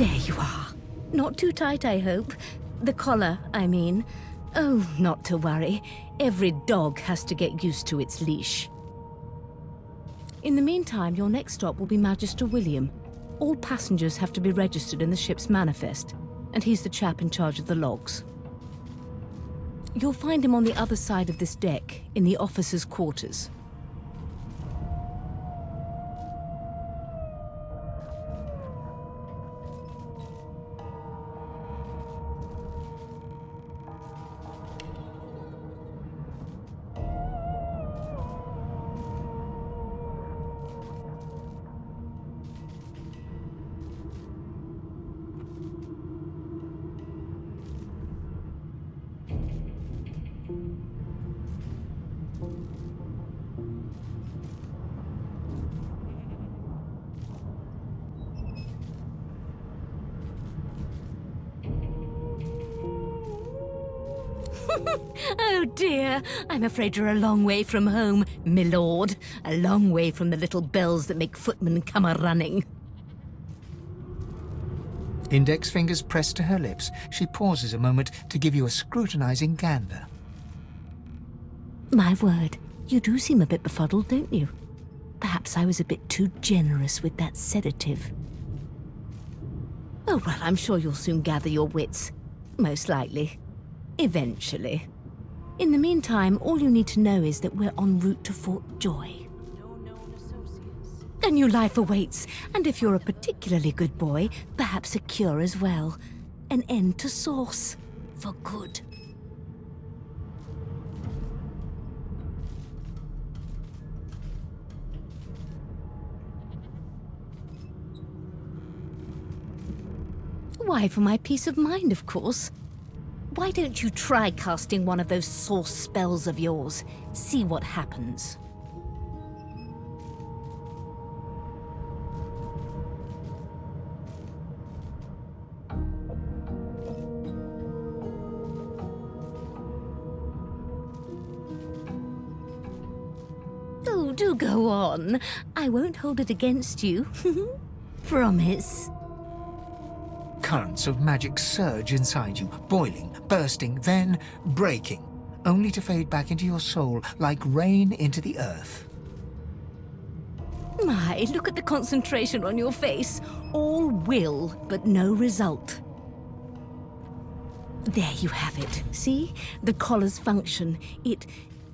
There you are. Not too tight, I hope. The collar, I mean. Oh, not to worry. Every dog has to get used to its leash. In the meantime, your next stop will be Magister William. All passengers have to be registered in the ship's manifest, and he's the chap in charge of the logs. You'll find him on the other side of this deck, in the officers' quarters. Oh dear, I'm afraid you're a long way from home, milord. A long way from the little bells that make footmen come a-running. Index fingers pressed to her lips, she pauses a moment to give you a scrutinizing gander. My word, you do seem a bit befuddled, don't you? Perhaps I was a bit too generous with that sedative. Oh well, I'm sure you'll soon gather your wits. Most likely. Eventually. In the meantime, all you need to know is that we're en route to Fort Joy. No known associates. A new life awaits, and if you're a particularly good boy, perhaps a cure as well. An end to sauce. For good. Why, for my peace of mind, of course. Why don't you try casting one of those sauce spells of yours? See what happens. Oh, do go on. I won't hold it against you. Promise. Currents of magic surge inside you, boiling, bursting, then breaking, only to fade back into your soul like rain into the earth. My, look at the concentration on your face. All will, but no result. There you have it. See? The collar's function. It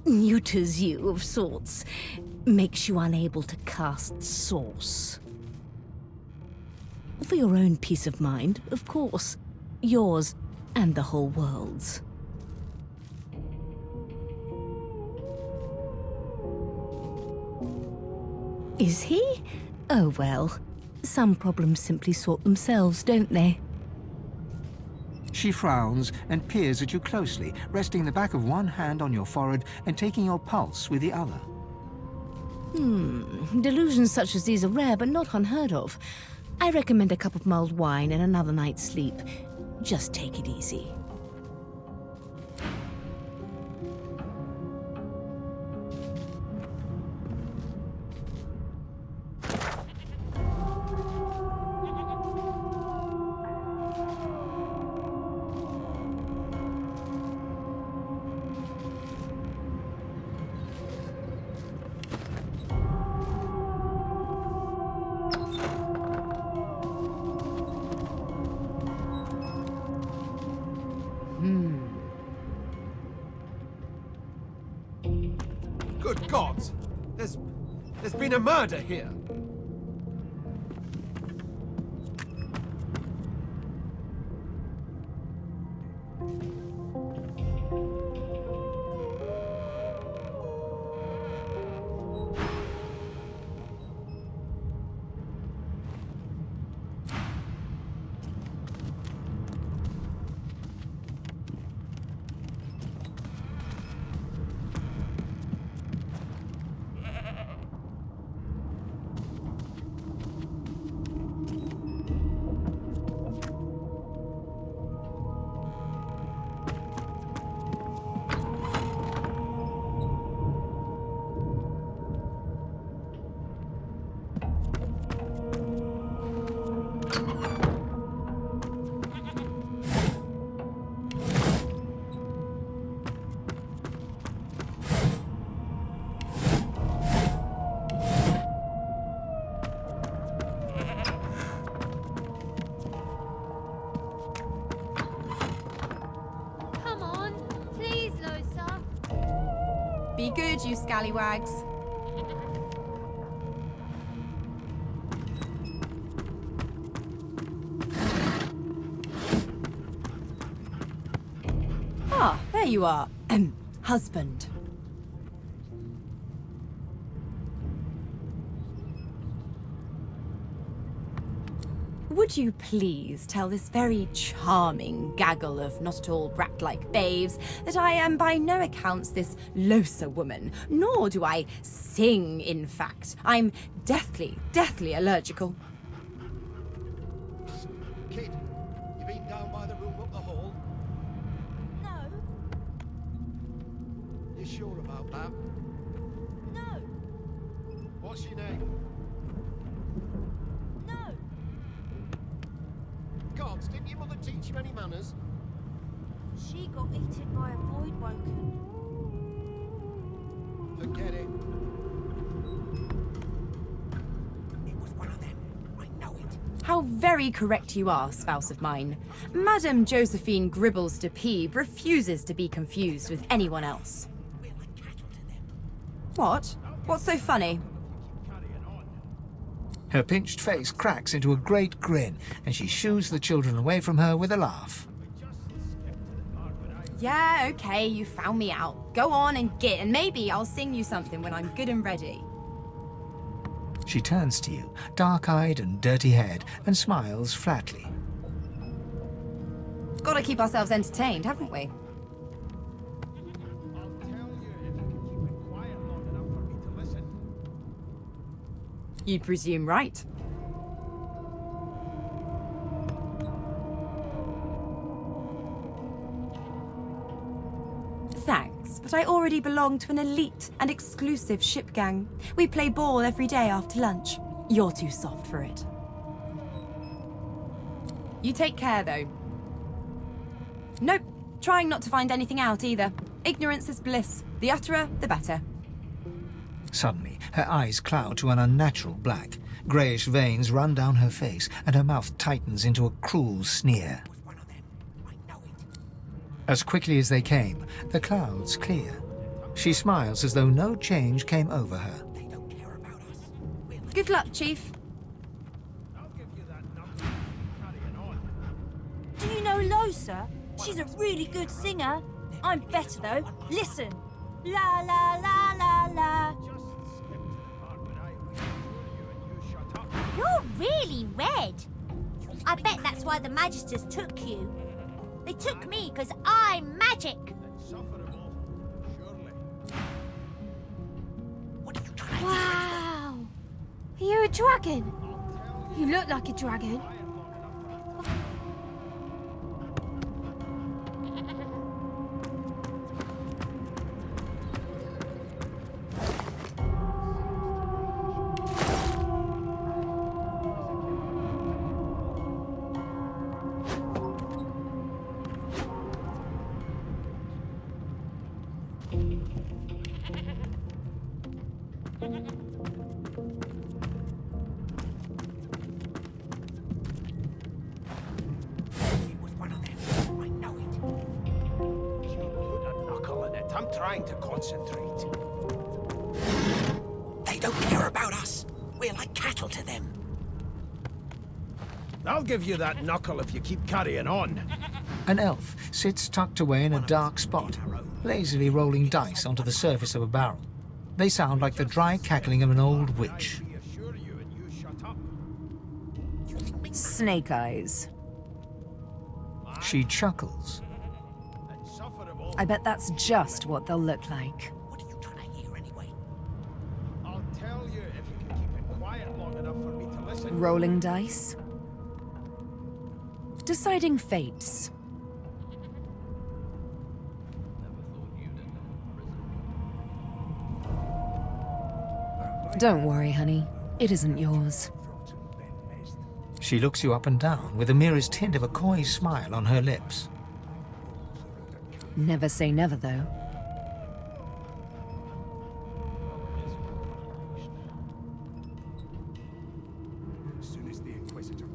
neuters you of sorts. Makes you unable to cast sauce. For your own peace of mind, of course. Yours and the whole world's. Is he? Oh well. Some problems simply sort themselves, don't they? She frowns and peers at you closely, resting the back of one hand on your forehead and taking your pulse with the other. Delusions such as these are rare, but not unheard of. I recommend a cup of mulled wine and another night's sleep. Just take it easy. Good gods! There's been a murder here! Be good, you scallywags. Ah, there you are. Husband. Would you please tell this very charming gaggle of not-at-all brat-like babes that I am by no accounts this loser woman, nor do I sing, in fact. I'm deathly allergical. Kid, you been down by the room up the hall? No, You sure about that? no, What's your name? no. Gods, didn't your mother teach you any manners? She got eaten by a void woken. Forget it. How very correct you are, spouse of mine. Madame Josephine Gribbles de Peeb refuses to be confused with anyone else. What? What's so funny? Her pinched face cracks into a great grin, and she shoos the children away from her with a laugh. Yeah, okay, you found me out. Go on and git, and maybe I'll sing you something when I'm good and ready. She turns to you, dark-eyed and dirty-haired, and smiles flatly. Gotta keep ourselves entertained, haven't we? I'll tell you if you can keep it quiet long enough for me to listen. You'd presume right. Thanks, but I already belong to an elite and exclusive ship gang. We play ball every day after lunch. You're too soft for it. You take care, though. Nope, trying not to find anything out either. Ignorance is bliss. The utterer, the better. Suddenly, her eyes cloud to an unnatural black. Greyish veins run down her face, and her mouth tightens into a cruel sneer. As quickly as they came, the clouds clear. She smiles as though no change came over her. Good luck, Chief. Do you know Losa? She's a really good singer. I'm better though. Listen. La la la la la. You're really red. I bet that's why the Magisters took you. They took me because I'm magic. Wow. Are you a dragon? You look like a dragon. I'm trying to concentrate. They don't care about us. We're like cattle to them. I'll give you that knuckle if you keep carrying on. An elf sits tucked away in a dark spot, lazily rolling dice onto the surface of a barrel. They sound like the dry cackling of an old witch. Reassure you and you shut up. Snake eyes. She chuckles. Insufferable. I bet that's just what they'll look like. What are you trying to hear anyway? I'll tell you if you can keep it quiet long enough for me to listen. Rolling dice. Deciding fates. Don't worry, honey. It isn't yours. She looks you up and down with the merest hint of a coy smile on her lips. Never say never, though.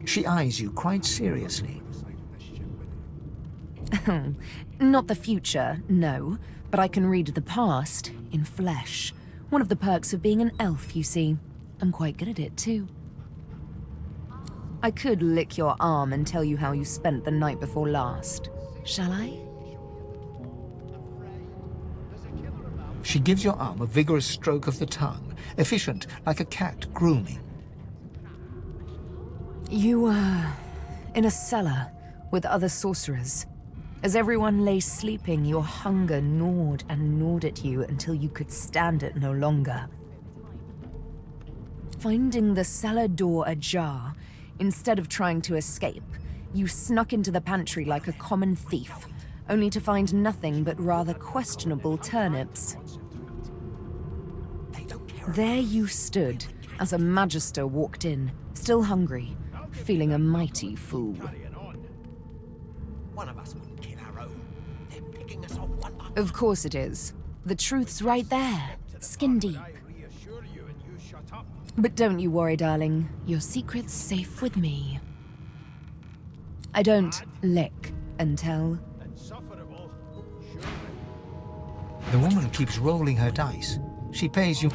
She eyes you quite seriously. Not the future, no, but I can read the past in flesh. One of the perks of being an elf, you see. I'm quite good at it, too. I could lick your arm and tell you how you spent the night before last. Shall I? She gives your arm a vigorous stroke of the tongue, efficient like a cat grooming. You were in a cellar with other sorcerers. As everyone lay sleeping, your hunger gnawed and gnawed at you until you could stand it no longer. Finding the cellar door ajar, instead of trying to escape, you snuck into the pantry like a common thief, only to find nothing but rather questionable turnips. There you stood as a magister walked in, still hungry, feeling a mighty fool. One of us wouldn't kill our own. They're picking us off one by one. Of course it is. The truth's right there, skin deep. But don't you worry, darling. Your secret's safe with me. I don't lick and tell. The woman keeps rolling her dice. She pays you. If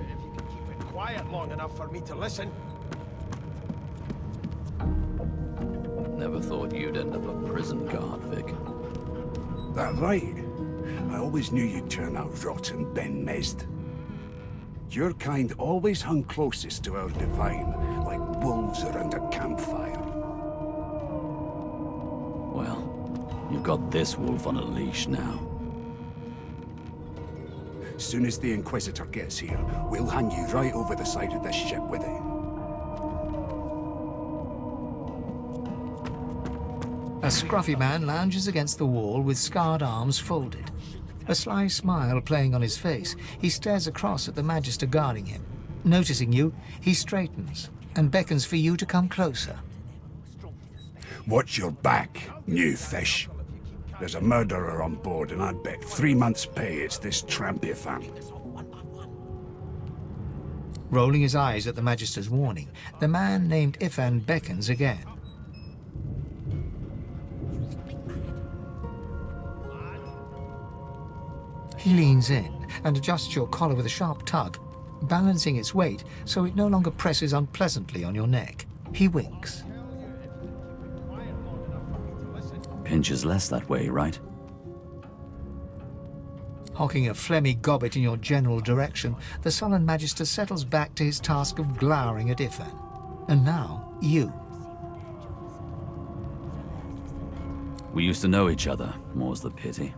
you can keep it quiet long enough for me to listen. Never thought you'd end up a prison guard, Vic. That right? I always knew you'd turn out rotten, Ben Mezd. Your kind always hung closest to our divine, like wolves around a campfire. Well, you've got this wolf on a leash now. Soon as the Inquisitor gets here, we'll hang you right over the side of this ship with it. A scruffy man lounges against the wall with scarred arms folded. A sly smile playing on his face, he stares across at the Magister guarding him. Noticing you, he straightens and beckons for you to come closer. Watch your back, new fish. There's a murderer on board, and I'd bet 3 months' pay it's this trampy fan. Rolling his eyes at the Magister's warning, the man named Ifan beckons again. He leans in and adjusts your collar with a sharp tug, balancing its weight so it no longer presses unpleasantly on your neck. He winks. Pinches less that way, right? Hocking a phlegmy gobbet in your general direction, the sullen Magister settles back to his task of glowering at Ifan. And now, you. We used to know each other, more's the pity.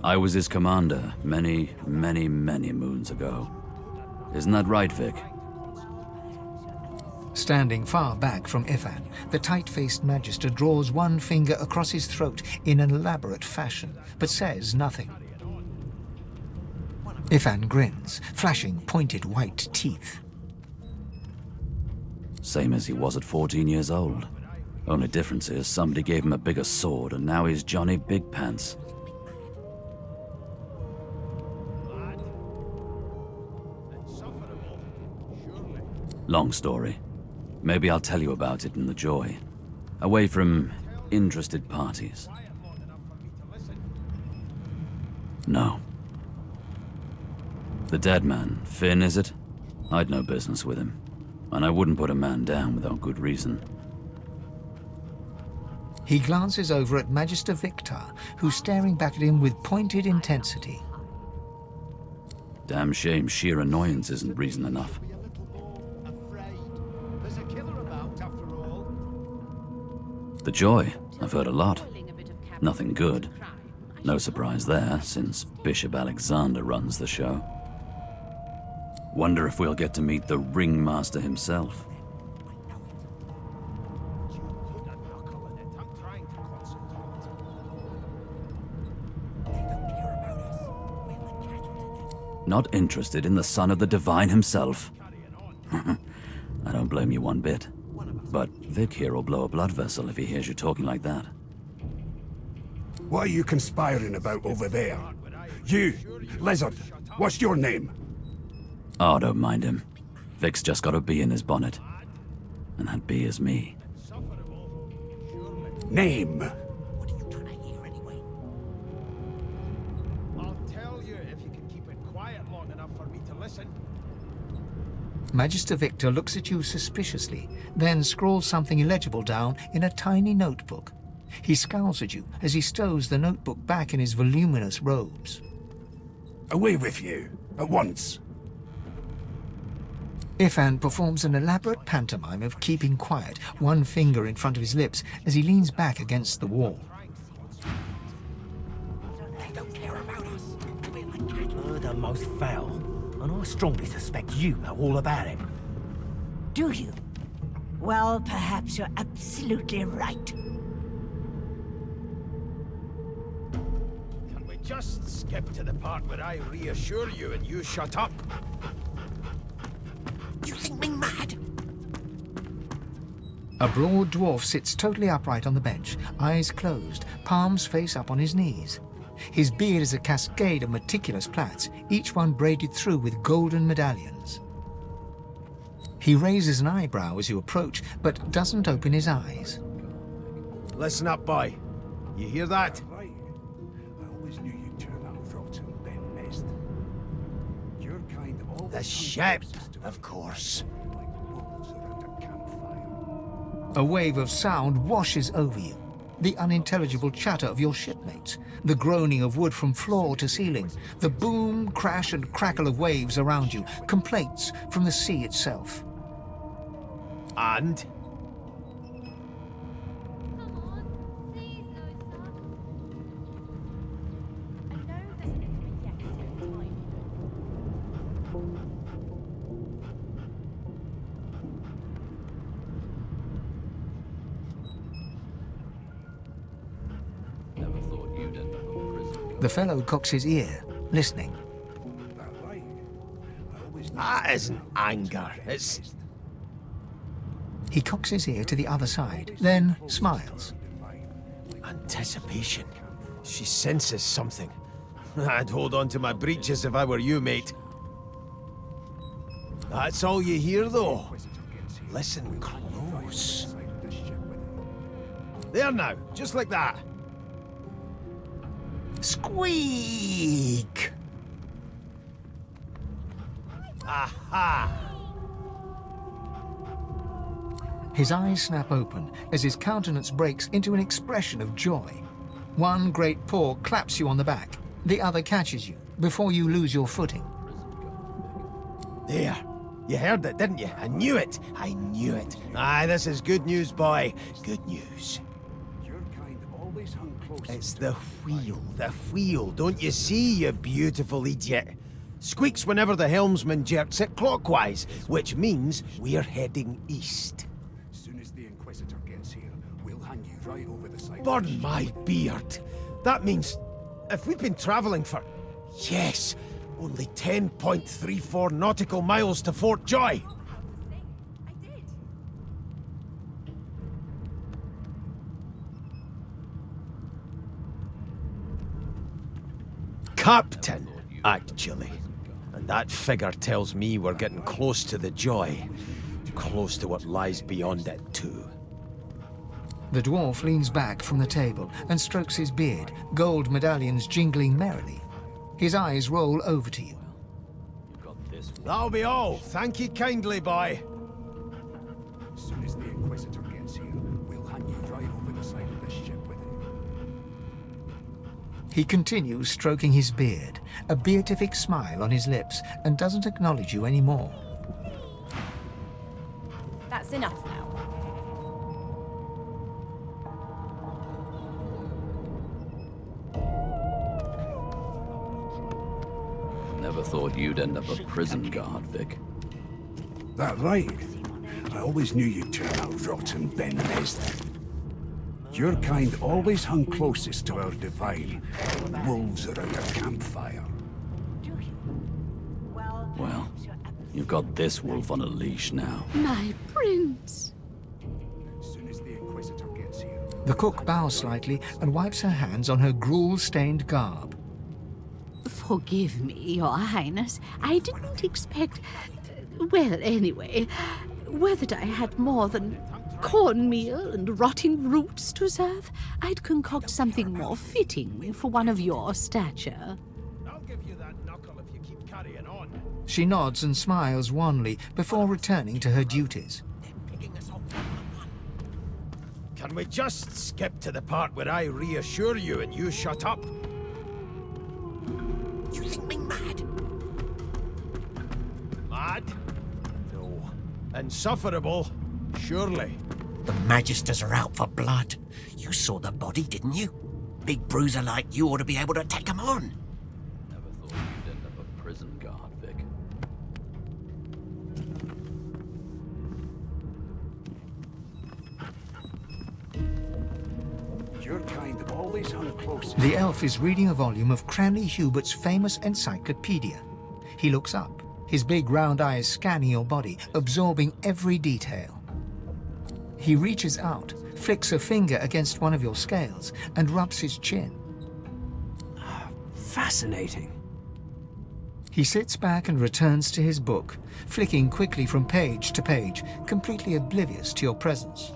I was his commander many, many, many moons ago. Isn't that right, Vic? Standing far back from Ifan, the tight-faced Magister draws one finger across his throat in an elaborate fashion, but says nothing. Ifan grins, flashing pointed white teeth. Same as he was at 14 years old. Only difference is somebody gave him a bigger sword and now he's Johnny Big Pants. Long story. Maybe I'll tell you about it in the Joy. Away from interested parties. No. The dead man, Finn, is it? I'd no business with him. And I wouldn't put a man down without good reason. He glances over at Magister Victor, who's staring back at him with pointed intensity. Damn shame sheer annoyance isn't reason enough. The Joy, I've heard a lot. Nothing good. No surprise there, since Bishop Alexander runs the show. Wonder if we'll get to meet the Ringmaster himself. Not interested in the son of the Divine himself. I don't blame you one bit. But Vic here will blow a blood vessel if he hears you talking like that. What are you conspiring about over there? You, Lizard, what's your name? Oh, don't mind him. Vic's just got a bee in his bonnet. And that bee is me. Name. What are you trying to hear anyway? you if you can keep it quiet long enough for me to listen. Magister Victor looks at you suspiciously, then scrawls something illegible down in a tiny notebook. He scowls at you as he stows the notebook back in his voluminous robes. Away with you, at once. Ifan performs an elaborate pantomime of keeping quiet, one finger in front of his lips as he leans back against the wall. They don't care about us. We're like cattle. Murder most foul, and I strongly suspect you know all about it. Do you? Well, perhaps you're absolutely right. Can we just skip to the part where I reassure you and you shut up? You think me mad? A broad dwarf sits totally upright on the bench, eyes closed, palms face up on his knees. His beard is a cascade of meticulous plaits, each one braided through with golden medallions. He raises an eyebrow as you approach, but doesn't open his eyes. Listen up, boy. You hear that? Right. I always knew you'd turn out rotten, Ben Mest. Your kind always The hung ship, closest to of our course. divine, like wolves around a campfire. A wave of sound washes over you. The unintelligible chatter of your shipmates, the groaning of wood from floor to ceiling, the boom, crash and crackle of waves around you, complaints from the sea itself. And? The fellow cocks his ear, listening. That right. I always knew That isn't anger. It's... He cocks his ear to the other side, then smiles. anticipation. She senses something. I'd hold on to my breeches if I were you, mate. That's all you hear, though. Listen close. There now, just like that. Squeak! Aha! His eyes snap open as his countenance breaks into an expression of joy. One great paw claps you on the back. The other catches you before you lose your footing. There. You heard it, didn't you? I knew it. I knew it. Aye, this is good news, boy. Good news. Your kind always hung close. It's the wheel. The wheel. Don't you see, you beautiful idiot? Squeaks whenever the helmsman jerks it clockwise, which means we're heading east. As soon as the Inquisitor gets here, we'll hang you right over the side. Burn my beard. That means if we've been traveling for, yes, only 10.34 nautical miles to Fort Joy. Captain, actually. And that figure tells me we're getting close to the Joy. Close to what lies beyond it, too. The dwarf leans back from the table and strokes his beard, gold medallions jingling merrily. His eyes roll over to you. That'll be all. Thank you kindly, boy. As soon as the Inquisitor gets here, we'll hang you right over the side of this ship with it. He continues stroking his beard, a beatific smile on his lips, and doesn't acknowledge you anymore. That's enough now. Never thought you'd end up a prison guard, Vic. That right. I always knew you'd turn out rotten, Ben Mest. Your kind always hung closest to our divine, like wolves around a campfire. Well, you've got this wolf on a leash now. My prince. As soon as the Inquisitor gets here, The cook bows slightly and wipes her hands on her gruel-stained garb. Forgive me, Your Highness. I didn't expect... Well, anyway, whether I had more than cornmeal and rotting roots to serve, I'd concoct something more fitting for one of your stature. I'll give you that. keep carrying on. She nods and smiles wanly before returning to her duties. Can we just skip to the part where I reassure you and you shut up? You think me mad? Mad? No. Insufferable? Surely. The Magisters are out for blood. You saw the body, didn't you? Big bruiser like you ought to be able to take 'em on. Never thought you'd end up a prison guard, Vic. Your kind always hung close. The elf is reading a volume of Cranley Hubert's famous encyclopedia. He looks up, his big round eyes scanning your body, absorbing every detail. He reaches out, flicks a finger against one of your scales, and rubs his chin. Fascinating. He sits back and returns to his book, flicking quickly from page to page, completely oblivious to your presence.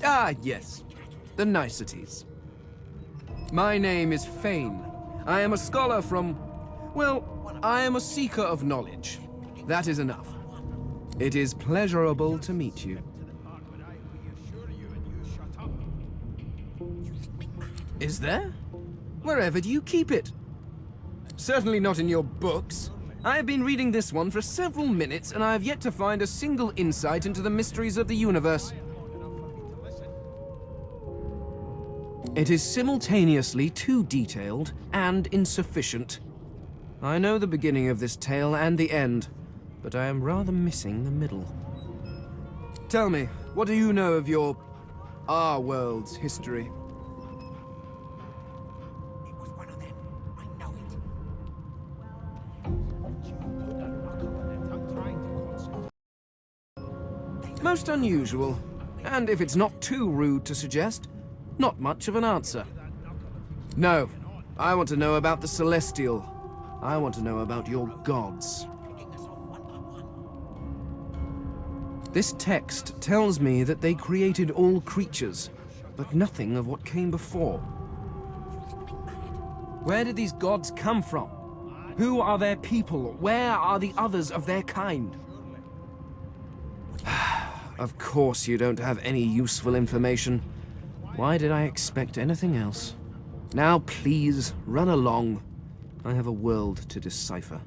Ah, yes. The niceties. My name is Fane. I am a scholar from... well, I am a seeker of knowledge. That is enough. It is pleasurable to meet you. Is there? Wherever do you keep it? Certainly not in your books. I have been reading this one for several minutes, and I have yet to find a single insight into the mysteries of the universe. It is simultaneously too detailed and insufficient. I know the beginning of this tale and the end, but I am rather missing the middle. Tell me, what do you know of our world's history? It was one of them. I know it. Most unusual, and if it's not too rude to suggest, not much of an answer. No, I want to know about the Celestial. I want to know about your gods. This text tells me that they created all creatures, but nothing of what came before. Where did these gods come from? Who are their people? Where are the others of their kind? Of course you don't have any useful information. Why did I expect anything else? Now please, run along. I have a world to decipher.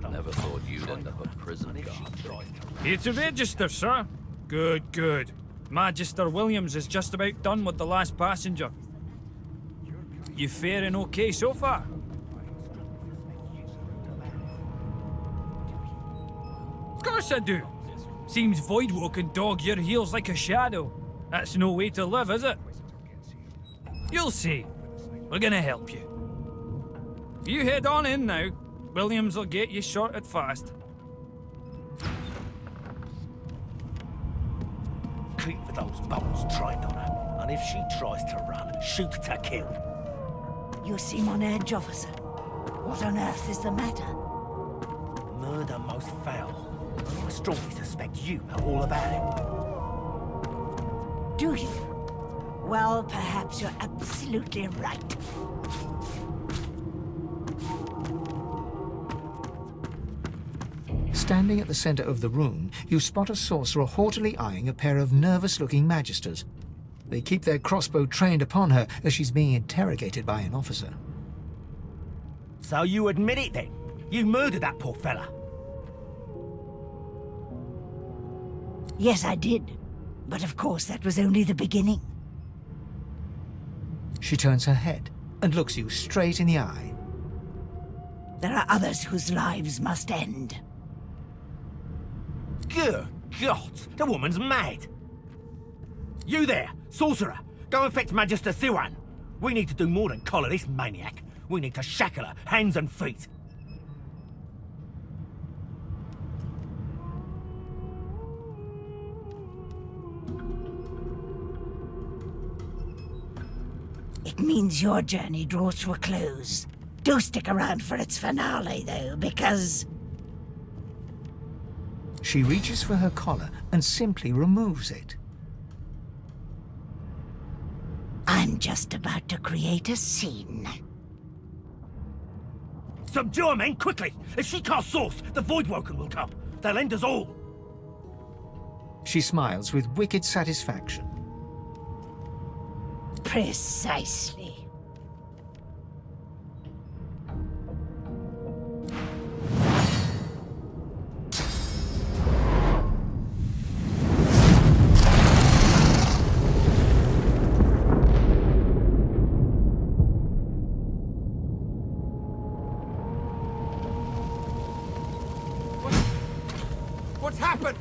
Never thought you'd end up a prison guard. Here to register, sir. Good, good. Magister Williams is just about done with the last passenger. You faring okay so far? Of course I do. Seems Voidwalk can dog your heels like a shadow. That's no way to live, is it? You'll see. We're gonna help you. You head on in now. Williams will get you sorted fast. Keep with those bolts trained on her, and if she tries to run, shoot to kill. You seem on edge, officer. What on earth is the matter? Murder most foul. And I strongly suspect you know all about it. Do you? Well, perhaps you're absolutely right. Standing at the center of the room, you spot a sorcerer haughtily eyeing a pair of nervous-looking magisters. They keep their crossbow trained upon her as she's being interrogated by an officer. So you admit it then? You murdered that poor fella? Yes, I did. But of course, that was only the beginning. She turns her head and looks you straight in the eye. There are others whose lives must end. Good God, the woman's mad. You there, sorcerer, go and fetch Magister Siwan. We need to do more than collar this maniac. We need to shackle her, hands and feet. It means your journey draws to a close. Do stick around for its finale, though, because... She reaches for her collar and simply removes it. I'm just about to create a scene. Subdue her men, quickly! If she casts Source, the Voidwoken will come. They'll end us all. She smiles with wicked satisfaction. Precisely. What's happened?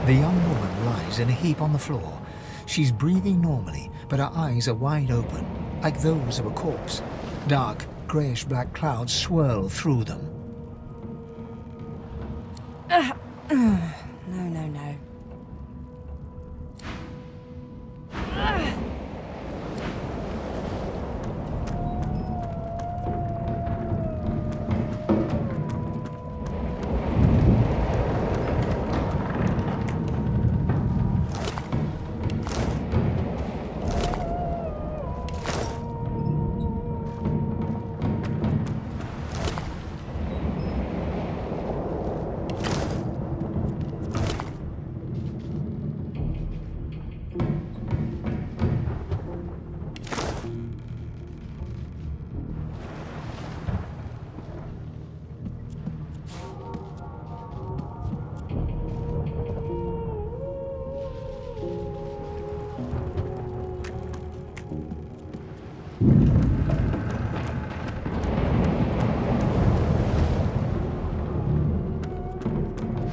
The young woman lies in a heap on the floor. She's breathing normally, but her eyes are wide open, like those of a corpse. Dark, greyish-black clouds swirl through them. No.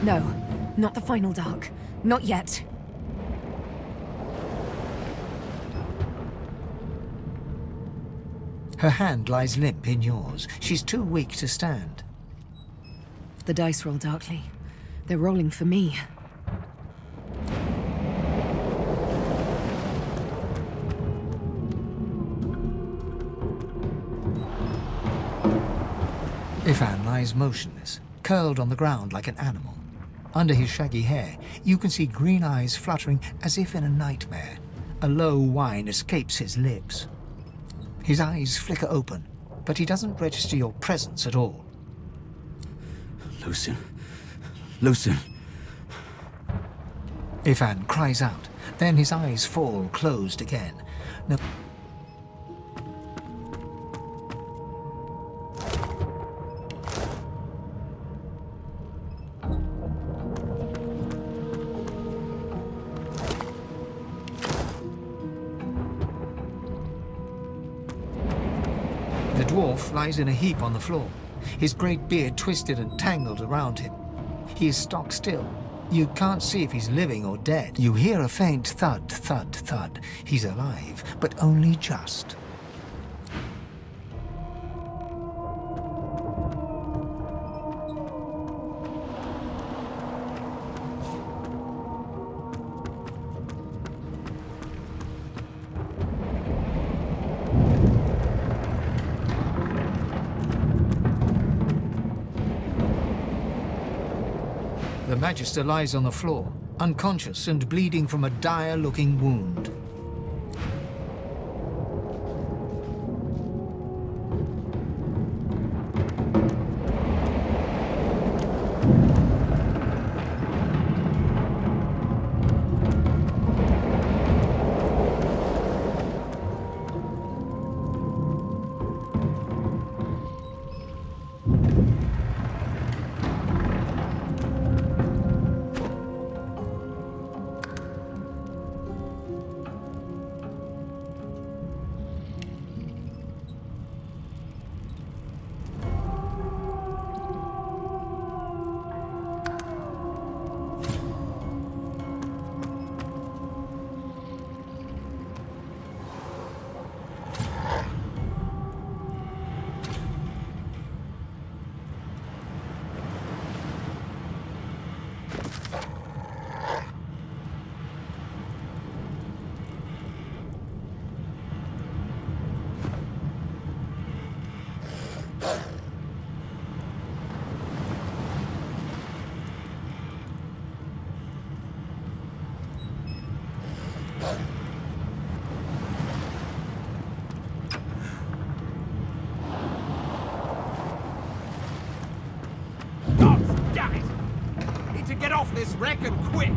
No, not the final dark. Not yet. Her hand lies limp in yours. She's too weak to stand. The dice roll darkly. They're rolling for me. Ifan lies motionless, curled on the ground like an animal. Under his shaggy hair, you can see green eyes fluttering as if in a nightmare. A low whine escapes his lips. His eyes flicker open, but he doesn't register your presence at all. Lucien. Ifan cries out, then his eyes fall closed again. No. The dwarf lies in a heap on the floor, his great beard twisted and tangled around him. He is stock still. You can't see if he's living or dead. You hear a faint thud, thud, thud. He's alive, but only just. The Magister lies on the floor, unconscious and bleeding from a dire-looking wound. Damn it! Need to get off this wreck and quick!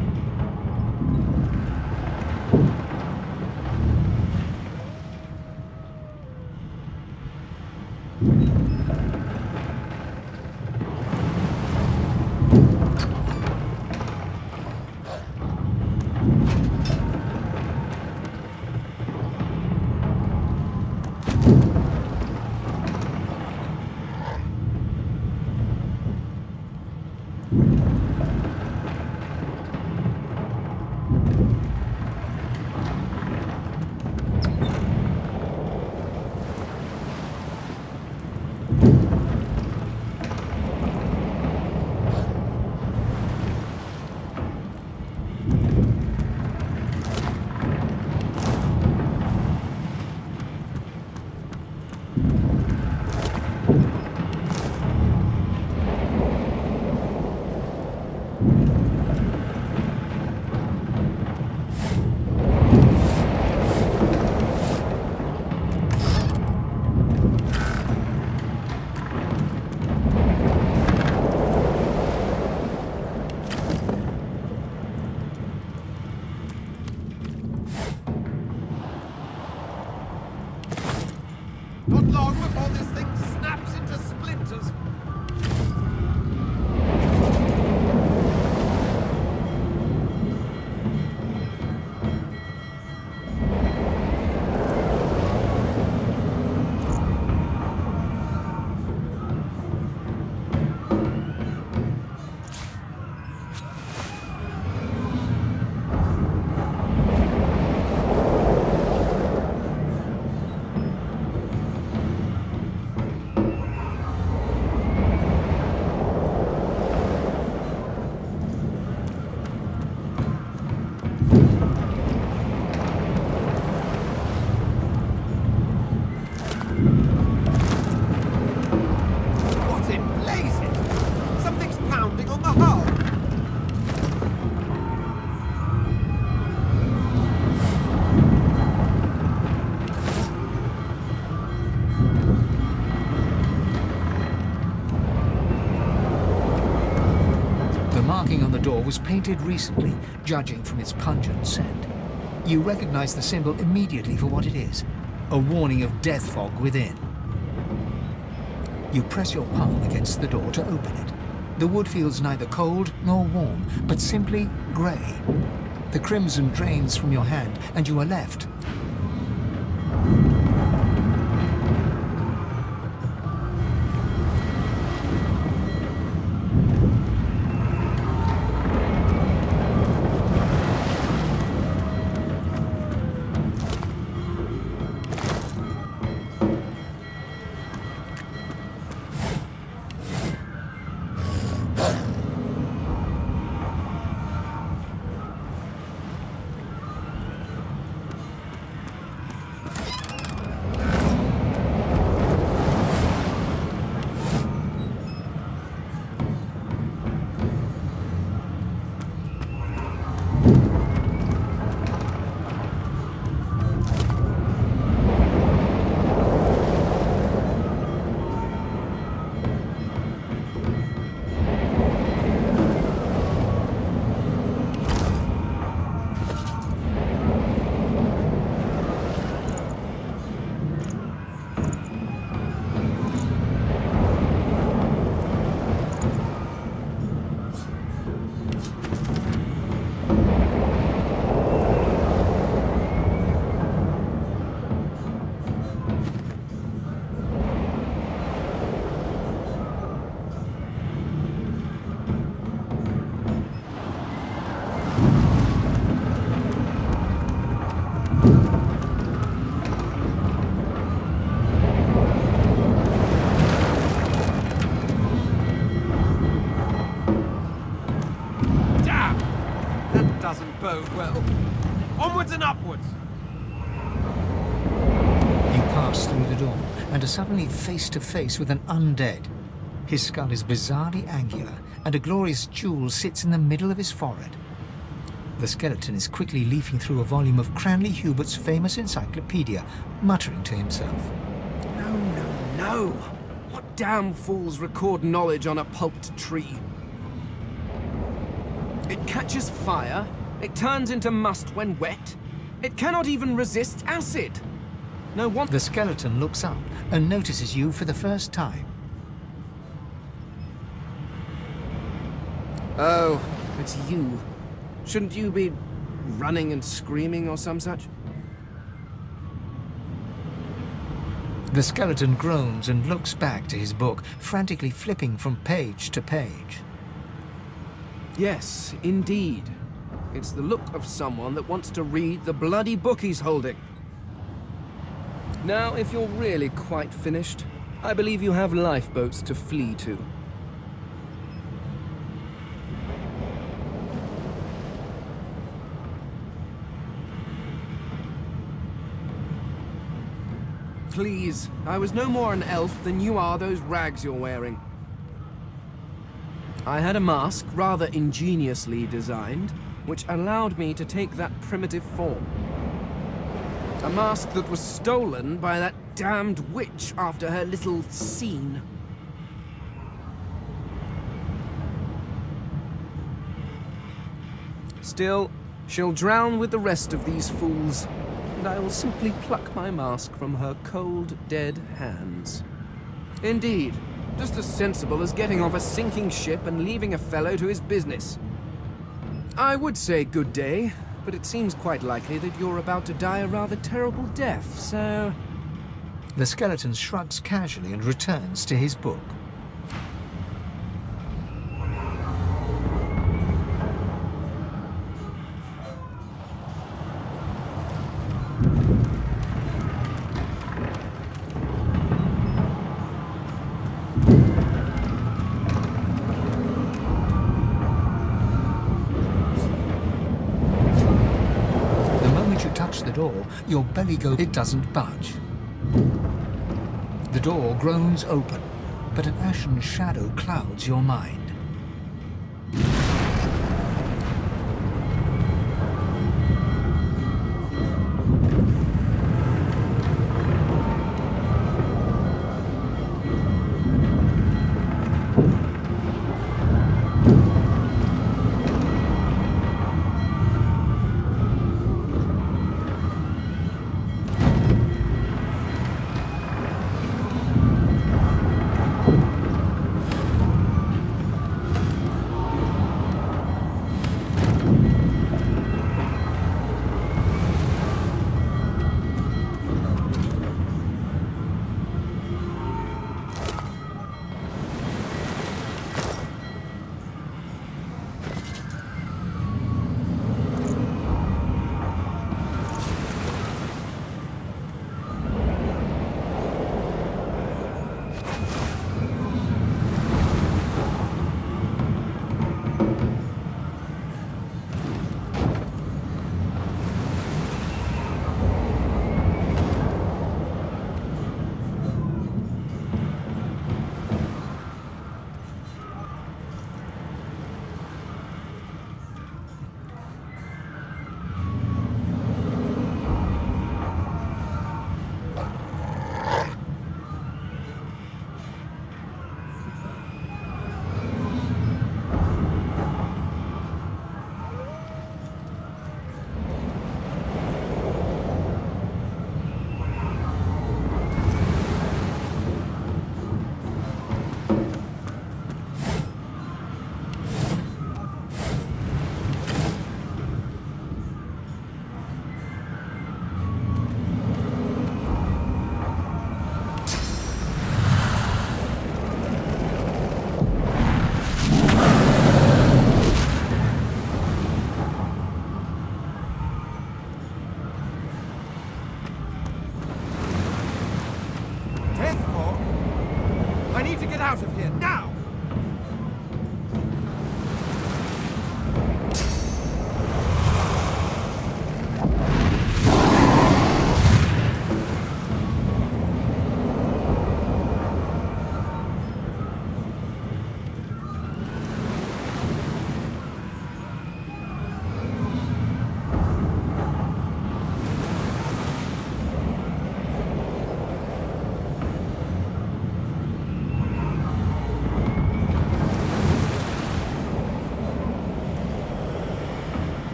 marking on the door was painted recently, judging from its pungent scent. You recognize the symbol immediately for what it is, a warning of death fog within. You press your palm against the door to open it. The wood feels neither cold nor warm, but simply grey. The crimson drains from your hand, and you are left Doesn't bode well. Onwards and upwards! You pass through the door and are suddenly face to face with an undead. His skull is bizarrely angular, and a glorious jewel sits in the middle of his forehead. The skeleton is quickly leafing through a volume of Cranley Hubert's famous encyclopedia, muttering to himself. No! What damn fools record knowledge on a pulped tree? It catches fire, it turns into must when wet, it cannot even resist acid. No wonder. The skeleton looks up and notices you for the first time. Oh, it's you. Shouldn't you be running and screaming or some such? The skeleton groans and looks back to his book, frantically flipping from page to page. Yes, indeed. It's the look of someone that wants to read the bloody book he's holding. Now, if you're really quite finished, I believe you have lifeboats to flee to. Please, I was no more an elf than you are those rags you're wearing. I had a mask, rather ingeniously designed, which allowed me to take that primitive form. A mask that was stolen by that damned witch after her little scene. Still, she'll drown with the rest of these fools, and I will simply pluck my mask from her cold, dead hands. Indeed. Just as sensible as getting off a sinking ship and leaving a fellow to his business. I would say good day, but it seems quite likely that you're about to die a rather terrible death, so... The skeleton shrugs casually and returns to his book. The door, your belly goes. It doesn't budge. The door groans open, but an ashen shadow clouds your mind.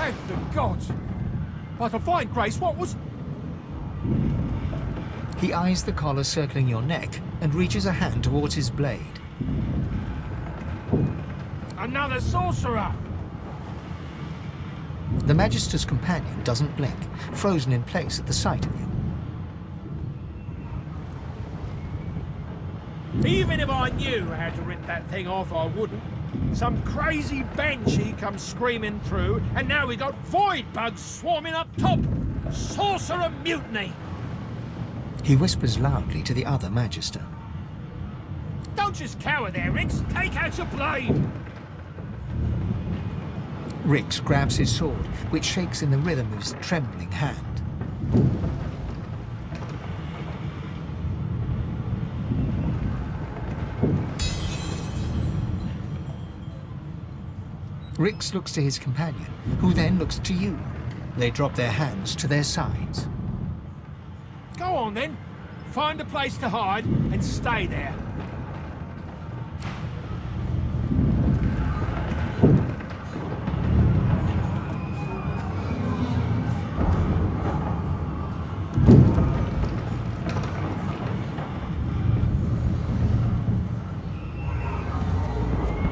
Thank the gods! By divine grace, what was... He eyes the collar circling your neck and reaches a hand towards his blade. Another sorcerer! The Magister's companion doesn't blink, frozen in place at the sight of you. Even if I knew how to rip that thing off, I wouldn't. Some crazy banshee comes screaming through, and now we got void bugs swarming up top! Sorcerer mutiny! He whispers loudly to the other Magister. Don't just cower there, Rix! Take out your blade! Rix grabs his sword, which shakes in the rhythm of his trembling hand. Rix looks to his companion, who then looks to you. They drop their hands to their sides. Go on then. Find a place to hide and stay there.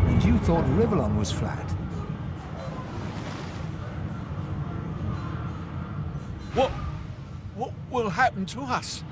And you thought Rivellon was flat. What will happen to us?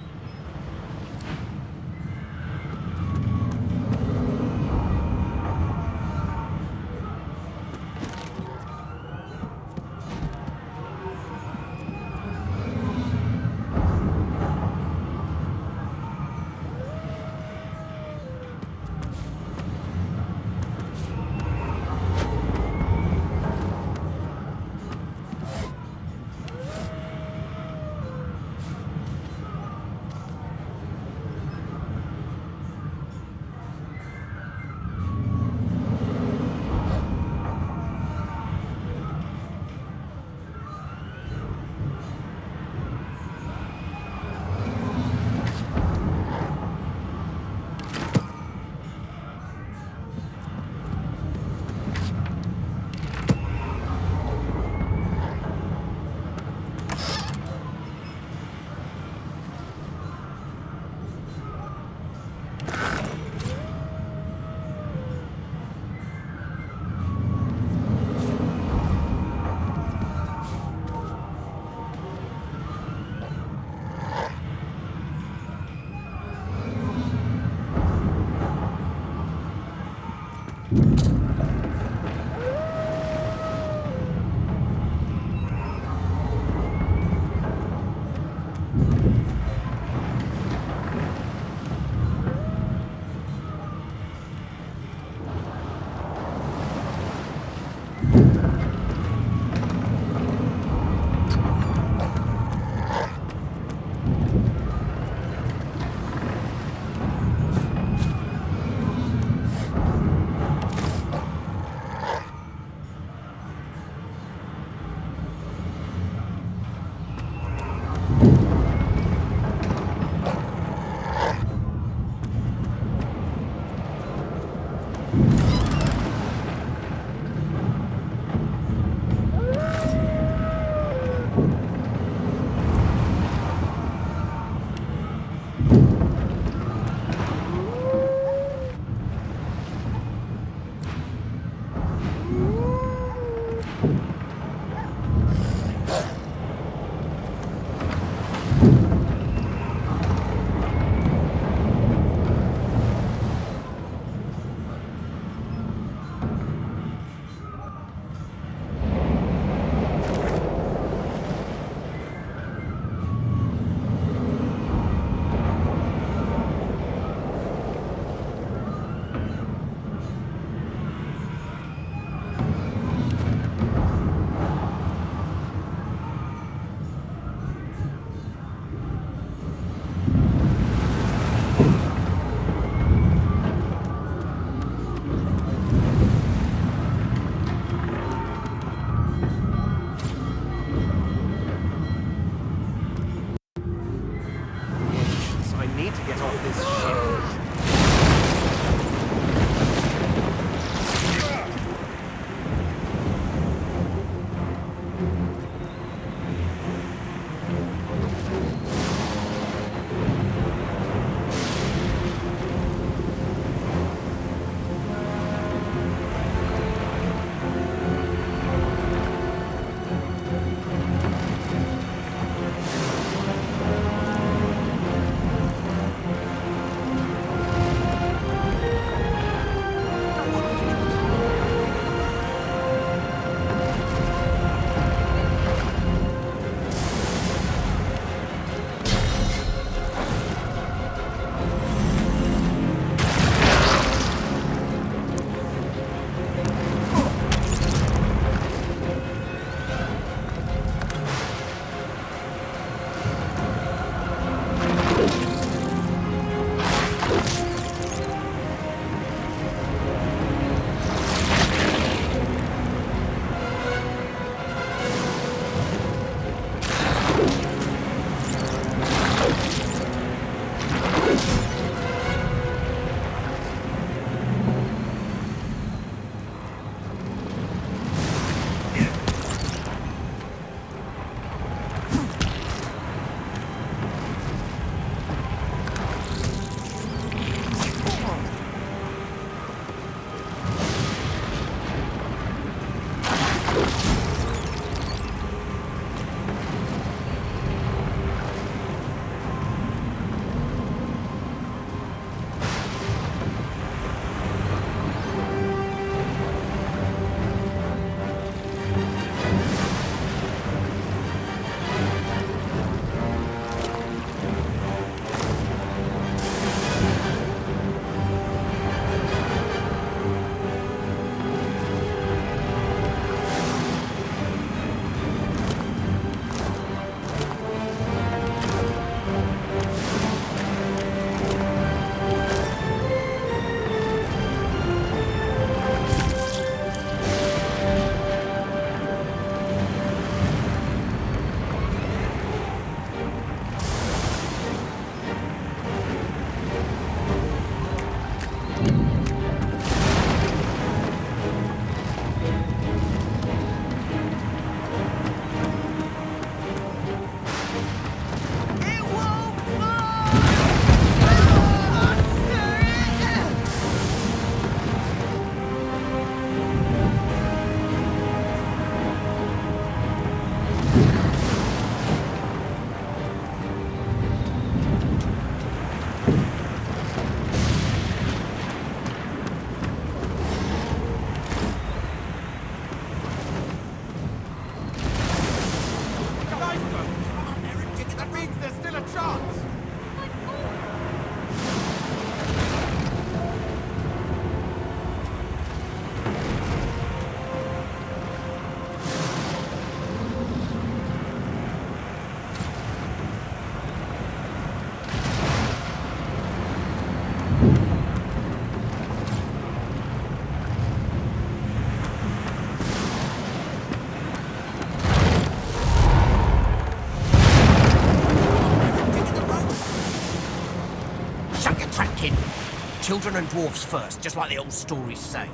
children and dwarfs first, just like the old stories say.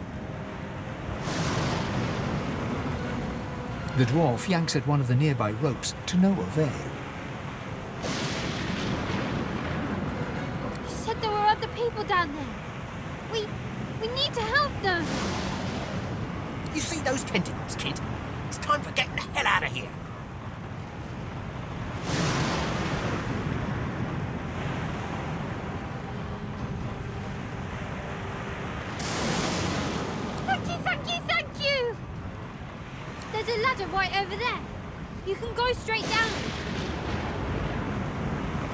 The dwarf yanks at one of the nearby ropes to no avail. You said there were other people down there. We need to help them. You see those tentacles, kid? It's time for getting the hell out of here. Thank you! There's a ladder right over there. You can go straight down.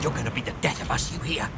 You're gonna be the death of us, you hear?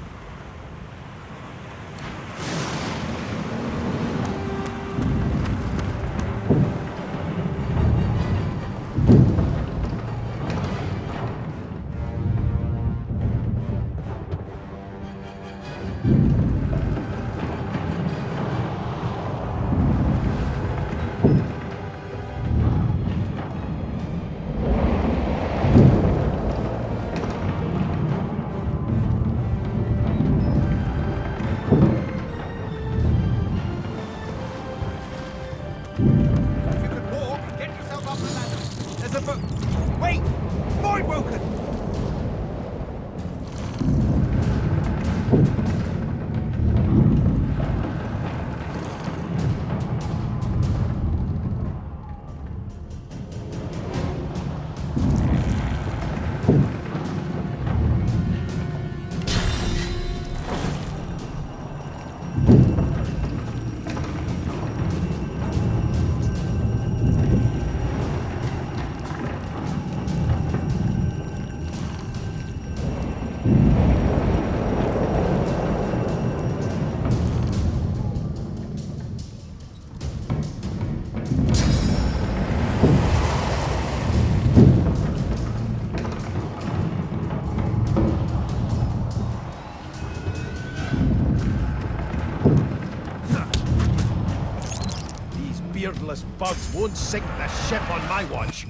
Beardless bugs won't sink the ship on my watch.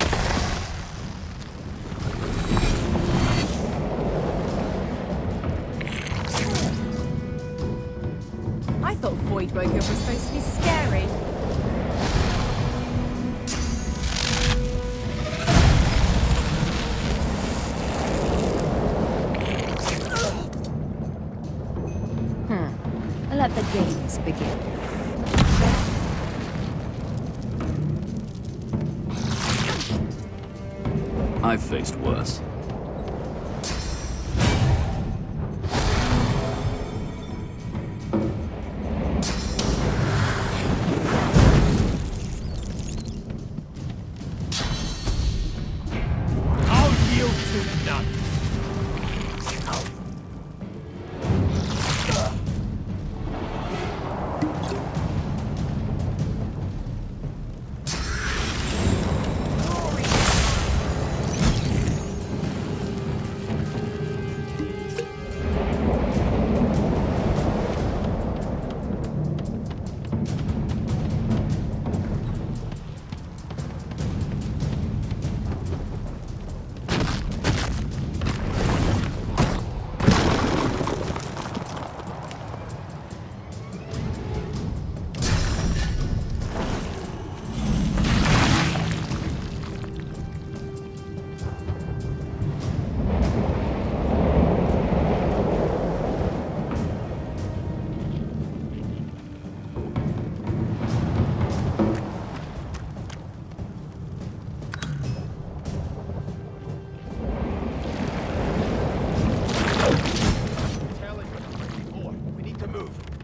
I thought Voidwoker was supposed to be scary. Let the games begin. I've faced worse. I'll yield to none.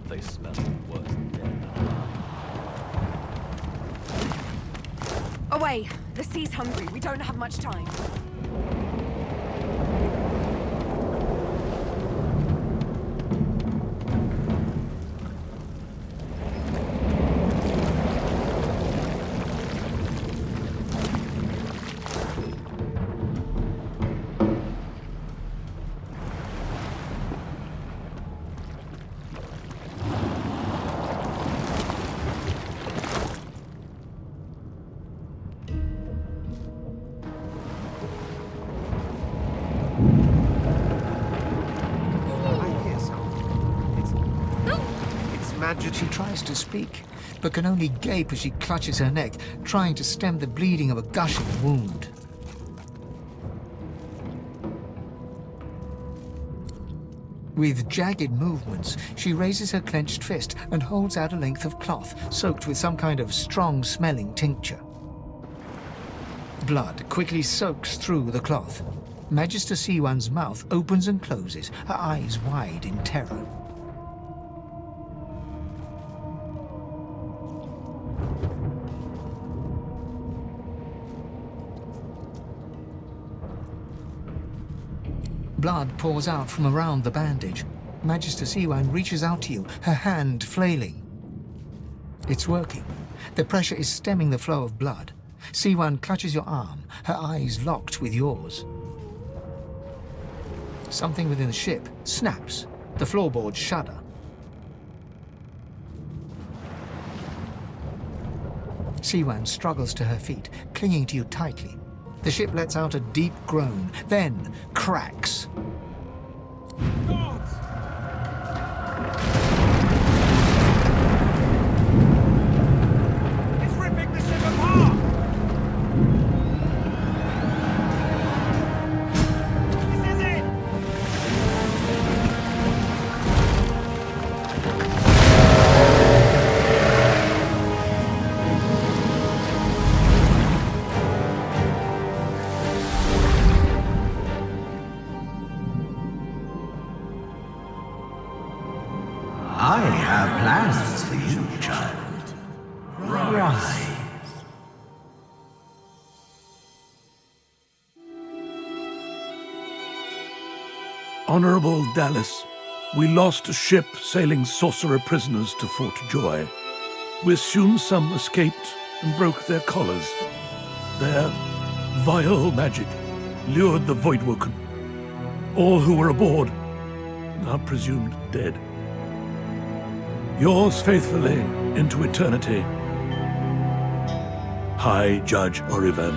They smell worse than death. Away! The sea's hungry. We don't have much time. Majesty. She tries to speak, but can only gape as she clutches her neck, trying to stem the bleeding of a gushing wound. With jagged movements, she raises her clenched fist and holds out a length of cloth soaked with some kind of strong-smelling tincture. Blood quickly soaks through the cloth. Magister Siwan's mouth opens and closes, her eyes wide in terror. Blood pours out from around the bandage. Magister Siwan reaches out to you, her hand flailing. It's working. The pressure is stemming the flow of blood. Siwan clutches your arm, her eyes locked with yours. Something within the ship snaps. The floorboards shudder. Siwan struggles to her feet, clinging to you tightly. The ship lets out a deep groan, then cracks. It's ripping the ship apart! This is it! I have plans for you, child. Rise. Honorable Dallas, we lost a ship sailing sorcerer prisoners to Fort Joy. We assume some escaped and broke their collars. Their vile magic lured the Voidwoken. All who were aboard are presumed dead. Yours faithfully into eternity, High Judge Orivan.